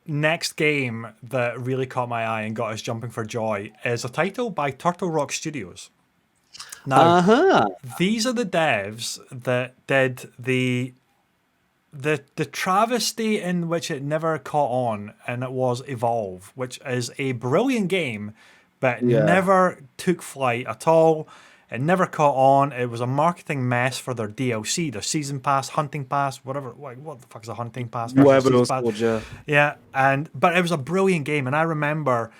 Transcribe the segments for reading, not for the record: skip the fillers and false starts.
next game that really caught my eye and got us jumping for joy is a title by Turtle Rock Studios. Now, Uh-huh. these are the devs that did the travesty in which it never caught on, and it was Evolve, which is a brilliant game, but Yeah. never took flight at all. It never caught on. It was a marketing mess for their DLC, their season pass, hunting pass, whatever. Like, what the fuck is a hunting pass versus a Whatever season those pass? called, yeah. Yeah, but it was a brilliant game, and I remember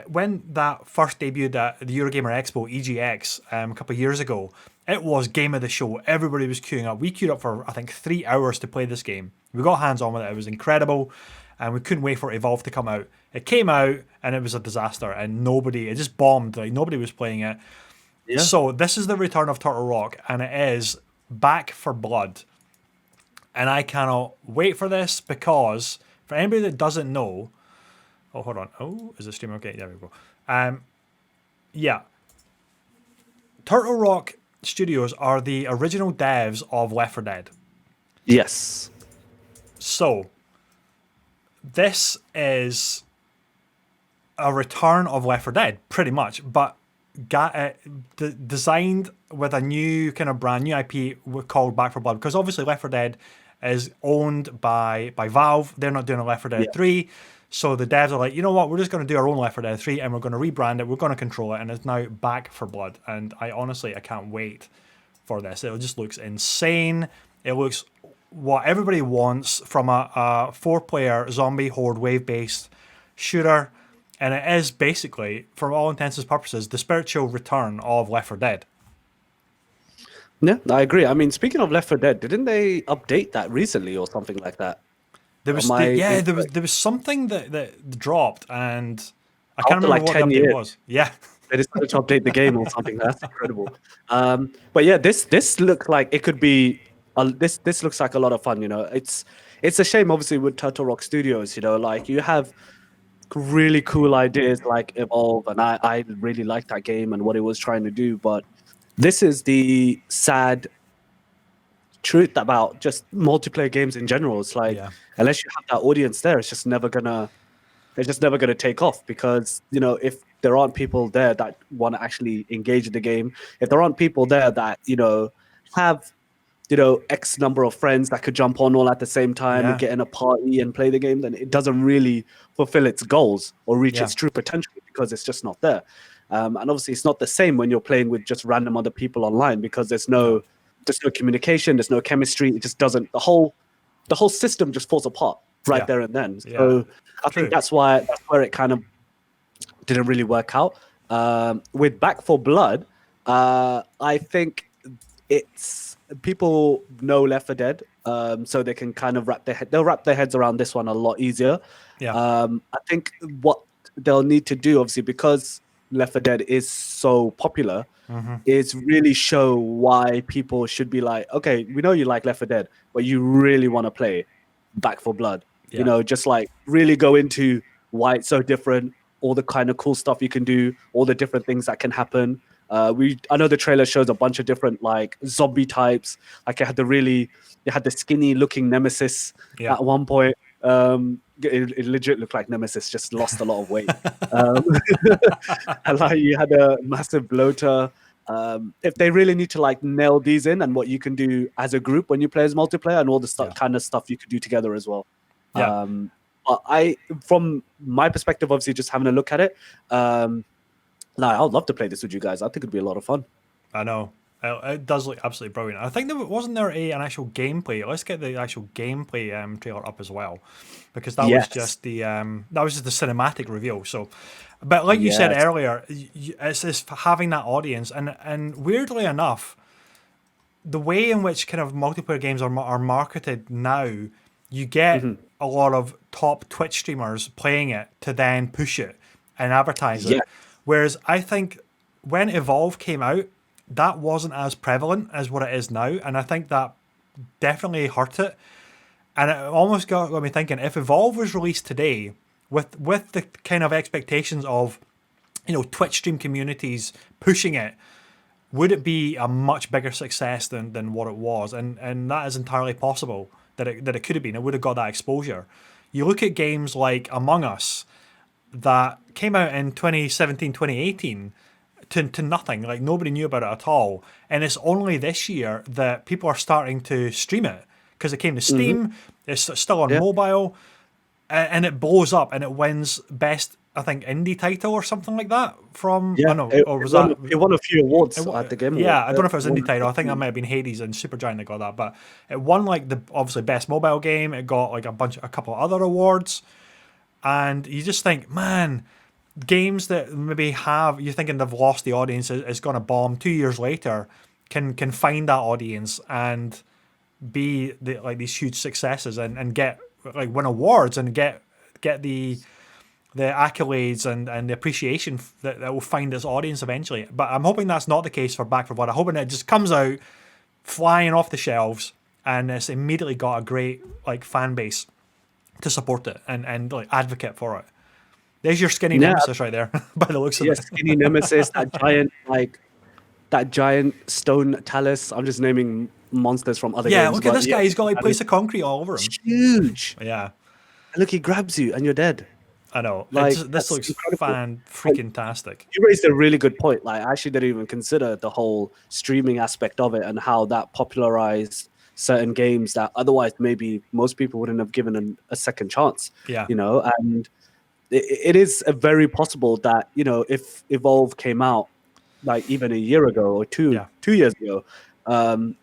when that first debuted at the Eurogamer Expo EGX a couple of years ago. It was game of the show. Everybody was queuing up. We queued up for I think 3 hours to play this game. We got hands on with it. It was incredible, and we couldn't wait for Evolve to come out. It came out, and it was a disaster, and it just bombed. Like nobody was playing it. Yeah. So this is the return of Turtle Rock, and it is Back for Blood. And I cannot wait for this because for anybody that doesn't know, oh hold on, oh is the stream okay? There we go. Yeah, Turtle Rock Studios are the original devs of Left 4 Dead. Yes. So this is a return of Left 4 Dead, pretty much, but designed with a new kind of brand new IP called Back 4 Blood, because obviously Left 4 Dead is owned by Valve. They're not doing a Left 4 Dead 3. So the devs are like, you know what, we're just going to do our own Left 4 Dead 3 and we're going to rebrand it, we're going to control it, and it's now Back 4 Blood. And I can't wait for this. It just looks insane. It looks what everybody wants from a 4-player zombie horde wave-based shooter. And it is basically, for all intents and purposes, the spiritual return of Left 4 Dead. Yeah, I agree. I mean, speaking of Left 4 Dead, didn't they update that recently or something like that? There was there was something that dropped, and I can't After remember like what 10 the update years. was. Yeah. They decided to update the game or something. That's incredible. But yeah, this looks like it could be. This looks like a lot of fun. You know, it's a shame, obviously, with Turtle Rock Studios. You know, like you have really cool ideas like Evolve, and I really like that game and what it was trying to do. But this is the sad truth about just multiplayer games in general. It's like unless you have that audience there, it's just never gonna take off, because you know, if there aren't people there that want to actually engage in the game, if there aren't people there that, you know, have, you know, X number of friends that could jump on all at the same time and get in a party and play the game, then it doesn't really fulfill its goals or reach its true potential, because it's just not there. And obviously it's not the same when you're playing with just random other people online, because there's no communication, there's no chemistry. It just doesn't, the whole system just falls apart right there and then. So I think that's where it kind of didn't really work out. With Back 4 Blood, I think it's, people know Left 4 Dead, so they can kind of wrap their heads around this one a lot easier. I think what they'll need to do, obviously, because Left 4 Dead is so popular, is really show why people should be like, okay, we know you like Left 4 Dead, but you really want to play Back 4 Blood. You know, just like really go into why it's so different, all the kind of cool stuff you can do, all the different things that can happen. I know the trailer shows a bunch of different like zombie types. Like it had the skinny looking Nemesis at one point. It legit looked like Nemesis just lost a lot of weight. And like you had a massive bloater. If they really need to like nail these in, and what you can do as a group when you play as multiplayer, and all the kind of stuff you could do together as well. But from my perspective, obviously just having a look at it, I would love to play this with you guys. I think it'd be a lot of fun. I know. It does look absolutely brilliant. I think wasn't there an actual gameplay. Let's get the actual gameplay trailer up as well, because that was just the cinematic reveal. So, but like you said earlier, it's just having that audience, and weirdly enough, the way in which kind of multiplayer games are marketed now, you get a lot of top Twitch streamers playing it to then push it and advertise it. Whereas I think when Evolve came out, that wasn't as prevalent as what it is now, and I think that definitely hurt it. And it almost got me thinking, if Evolve was released today with the kind of expectations of, you know, Twitch stream communities pushing it, would it be a much bigger success than what it was? And that is entirely possible that it could have been. It would have got that exposure. You look at games like Among Us that came out in 2017, 2018 to nothing. Like nobody knew about it at all. And it's only this year that people are starting to stream it because it came to Steam. It's still on mobile, and it blows up and it wins best, I think, indie title or something like that from. Yeah, I know, or was it won a few awards at the Game Awards. Yeah, I don't know if it was indie title. I think that might have been Hades and Supergiant that got that, but it won like the obviously best mobile game. It got like a couple of other awards, and you just think, man, games that maybe you're thinking they've lost the audience is going to bomb 2 years later, can find that audience and be like these huge successes and get like win awards and get the accolades and the appreciation that will find its audience eventually. But I'm hoping that's not the case for Back 4 Blood. I'm hoping it just comes out flying off the shelves and it's immediately got a great like fan base to support it and like advocate for it. There's your skinny nemesis right there, by the looks of it. Skinny nemesis, that giant stone talus. I'm just naming monsters from other games. Yeah, look at this guy. He's got like a place of concrete all over him. It's huge. Yeah. Look, he grabs you and you're dead. I know. Like, this looks freaking-tastic. You raised a really good point. Like, I actually didn't even consider the whole streaming aspect of it and how that popularized certain games that otherwise maybe most people wouldn't have given a second chance. Yeah. You know, and it is very possible that, you know, if Evolve came out like even a year ago or two years ago,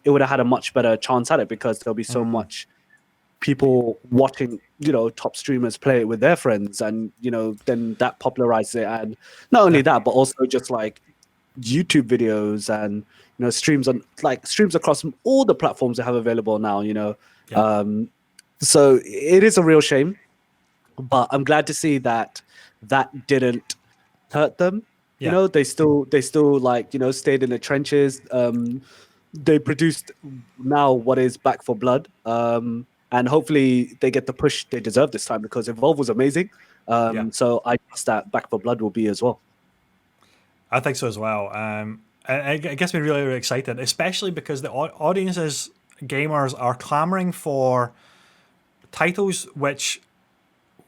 it would have had a much better chance at it because there'll be so much people watching, you know, top streamers play it with their friends, and you know, then that popularizes it. And not only that, but also just like YouTube videos and, you know, streams across all the platforms they have available now, you know. So it is a real shame, but I'm glad to see that didn't hurt them. You know, they still like, you know, stayed in the trenches. They produced now what is Back 4 Blood. And hopefully they get the push they deserve this time because Evolve was amazing. So I trust that Back 4 Blood will be as well. I think so as well. And it gets me really, really excited, especially because the audiences, gamers, are clamoring for titles which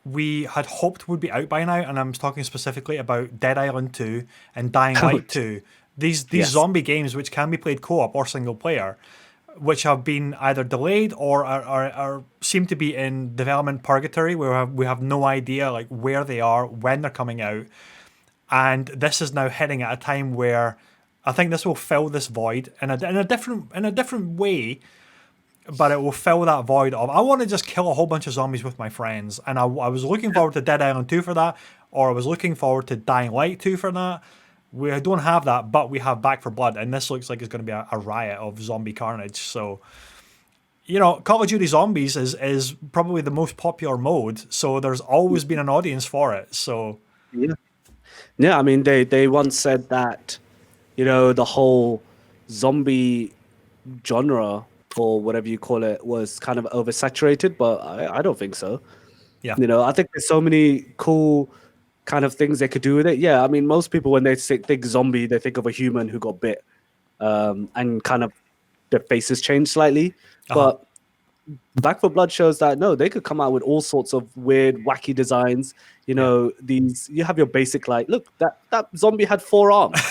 we had hoped would be out by now. And I'm talking specifically about Dead Island 2 and Dying Light 2. These zombie games which can be played co-op or single player, which have been either delayed or are seem to be in development purgatory, where we have no idea like where they are, when they're coming out. And this is now hitting at a time where I think this will fill this void in a different way, but it will fill that void of, I want to just kill a whole bunch of zombies with my friends. And I was looking forward to Dead Island 2 for that, or I was looking forward to Dying Light 2 for that. We don't have that, but we have Back 4 Blood, and this looks like it's going to be a riot of zombie carnage. So, you know, Call of Duty Zombies is probably the most popular mode, so there's always been an audience for it. So, yeah. I mean, they once said that, you know, the whole zombie genre or whatever you call it was kind of oversaturated, but I don't think so. Yeah, you know, I think there's so many cool kind of things they could do with it. Yeah, I mean, most people when they think zombie, they think of a human who got bit, and kind of their faces change slightly. But Back 4 Blood shows that no, they could come out with all sorts of weird, wacky designs. You know, you have your basic like, look, that zombie had 4 arms,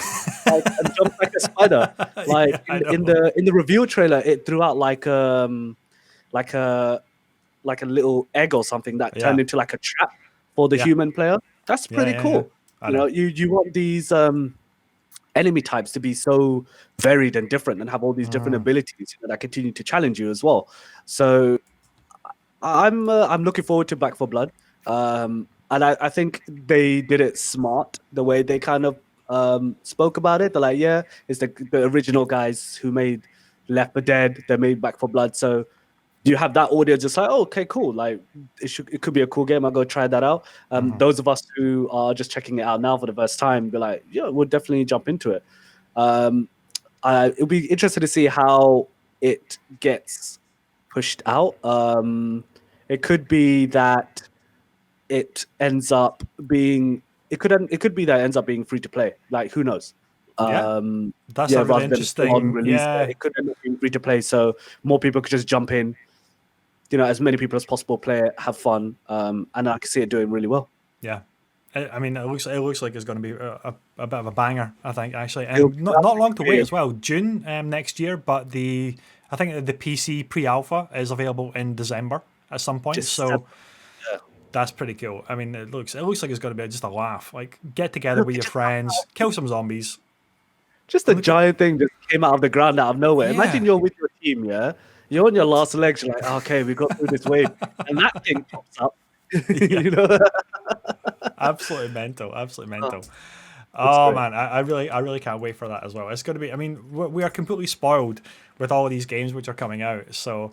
like, and jumped like a spider. Like in the reveal trailer, it threw out like a little egg or something that turned into like a trap for the human player. That's pretty cool. You know, you want these enemy types to be so varied and different and have all these different abilities that continue to challenge you as well. So I'm looking forward to Back 4 Blood. And I think they did it smart, the way they kind of spoke about it. They're like, yeah, it's the original guys who made Left 4 Dead. They made Back 4 Blood. So you have that audience just like, oh, okay, cool. Like it could be a cool game. I'll go try that out. Those of us who are just checking it out now for the first time, be like, yeah, we'll definitely jump into it. It'll be interesting to see how it gets pushed out. It could be that it ends up being. It could be that it ends up being free to play. Like, who knows? That's a really interesting. It could end up being free to play, so more people could just jump in, as many people as possible play it, have fun, and I can see it doing really well. Yeah. I mean, it looks like it's going to be a bit of a banger, I think, actually. It'll And be not long to wait great. as well. June next year, but I think the PC pre-alpha is available in December at some point. So that's pretty cool. I mean, it looks like it's going to be just a laugh. Like, get together with your friends, kill some zombies. Just a giant thing just came out of the ground out of nowhere. Yeah. Imagine you're with your team, yeah? You're on your last legs, you're like, okay, we got through this wave. And that thing pops up. You know? Absolutely mental. great. Man, I really can't wait for that as well. It's going to be. I mean, we are completely spoiled with all of these games which are coming out. So